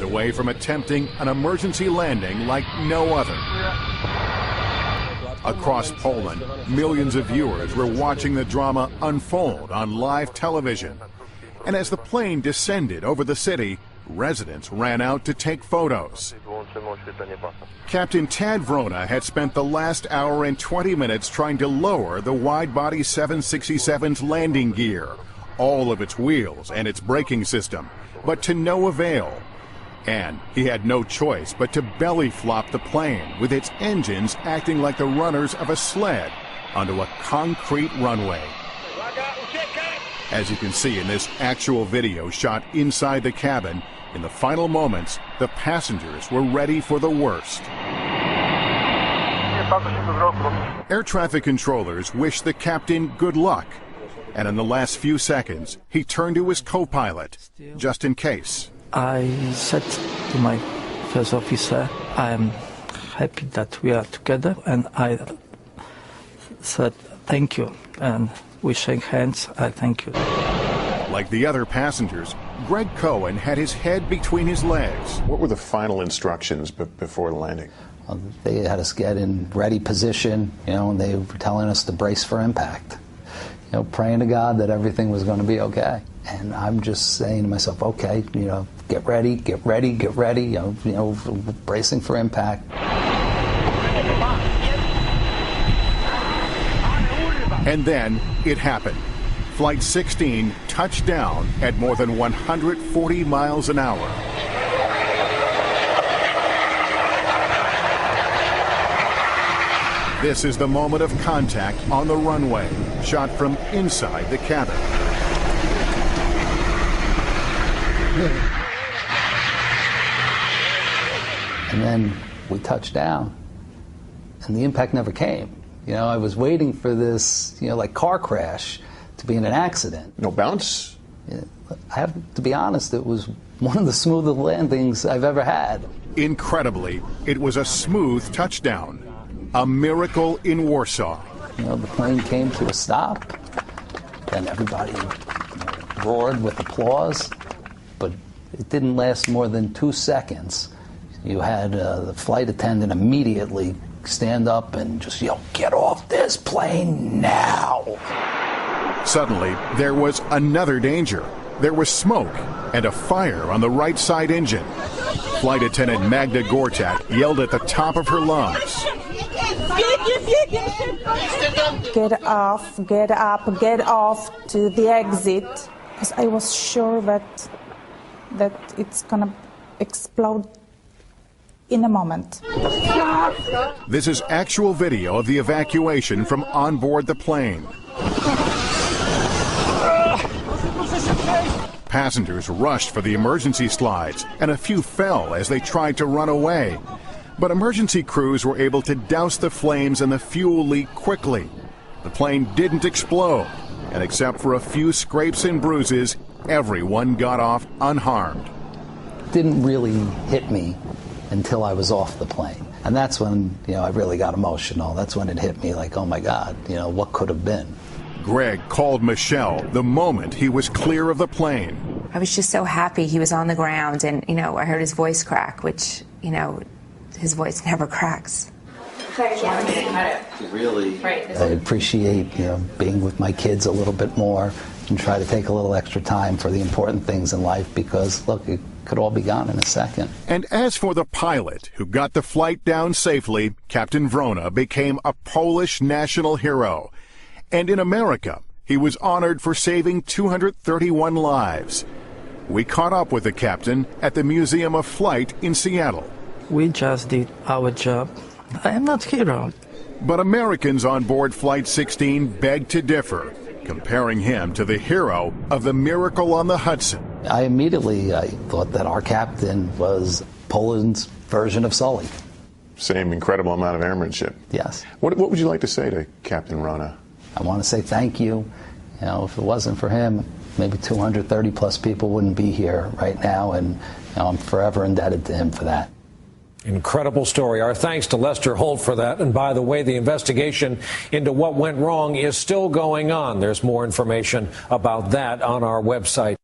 away from attempting an emergency landing like no other. Across Poland, millions of viewers were watching the drama unfold on live television. And as the plane descended over the city, residents ran out to take photos. Captain TAdeusz Wrona had spent the last hour and 20 minutes trying to lower the wide-body 767's landing gear, all of its wheels and its braking system, but to no avail. And he had no choice but to belly flop the plane, with its engines acting like the runners of a sled, onto a concrete runway. As you can see in this actual video shot inside the cabin, in the final moments, the passengers were ready for the worst. Air traffic controllers wished the captain good luck, and in the last few seconds, he turned to his co-pilot, just in case. I said to my first officer, I'm happy that we are together, and I said thank you, and we shake hands. I thank you. Like the other passengers, Greg Cohen had his head between his legs. What were the final instructions before landing? They had us get in ready position, and they were telling us to brace for impact. Praying to God that everything was going to be okay. And I'm just saying to myself, okay, get ready, get ready, get ready, bracing for impact. And then it happened. Flight 16 touched down at more than 140 miles an hour. This is the moment of contact on the runway, shot from inside the cabin. And then we touched down, and the impact never came. I was waiting for this, like car crash to be in an accident. No bounce? I have to be honest, it was one of the smoothest landings I've ever had. Incredibly, it was a smooth touchdown. A miracle in Warsaw. The plane came to a stop, then everybody roared with applause, but it didn't last more than 2 seconds. You had the flight attendant immediately stand up and just yell, "Get off this plane now!" Suddenly, there was another danger. There was smoke and a fire on the right side engine. Flight attendant Magda Gortat yelled at the top of her lungs. Get off, get up, get off to the exit. Because I was sure that it's gonna explode in a moment. This is actual video of the evacuation from on board the plane. Passengers rushed for the emergency slides, and a few fell as they tried to run away. But emergency crews were able to douse the flames and the fuel leak quickly. The plane didn't explode, and except for a few scrapes and bruises, everyone got off unharmed. It didn't really hit me until I was off the plane. And that's when, I really got emotional. That's when it hit me like, oh my God, what could have been? Greg called Michelle the moment he was clear of the plane. I was just so happy he was on the ground, and, I heard his voice crack, which, his voice never cracks. Really, I appreciate, being with my kids a little bit more and try to take a little extra time for the important things in life because, look, it could all be gone in a second. And as for the pilot who got the flight down safely, Captain Wrona became a Polish national hero. And in America, he was honored for saving 231 lives. We caught up with the captain at the Museum of Flight in Seattle. We just did our job. I am not hero. But Americans on board Flight 16 begged to differ, comparing him to the hero of the Miracle on the Hudson. I thought that our captain was Poland's version of Sully. Same incredible amount of airmanship. Yes. What would you like to say to Captain Wrona? I want to say thank you. If it wasn't for him, maybe 230 plus people wouldn't be here right now, and I'm forever indebted to him for that. Incredible story. Our thanks to Lester Holt for that. And by the way, the investigation into what went wrong is still going on. There's more information about that on our website.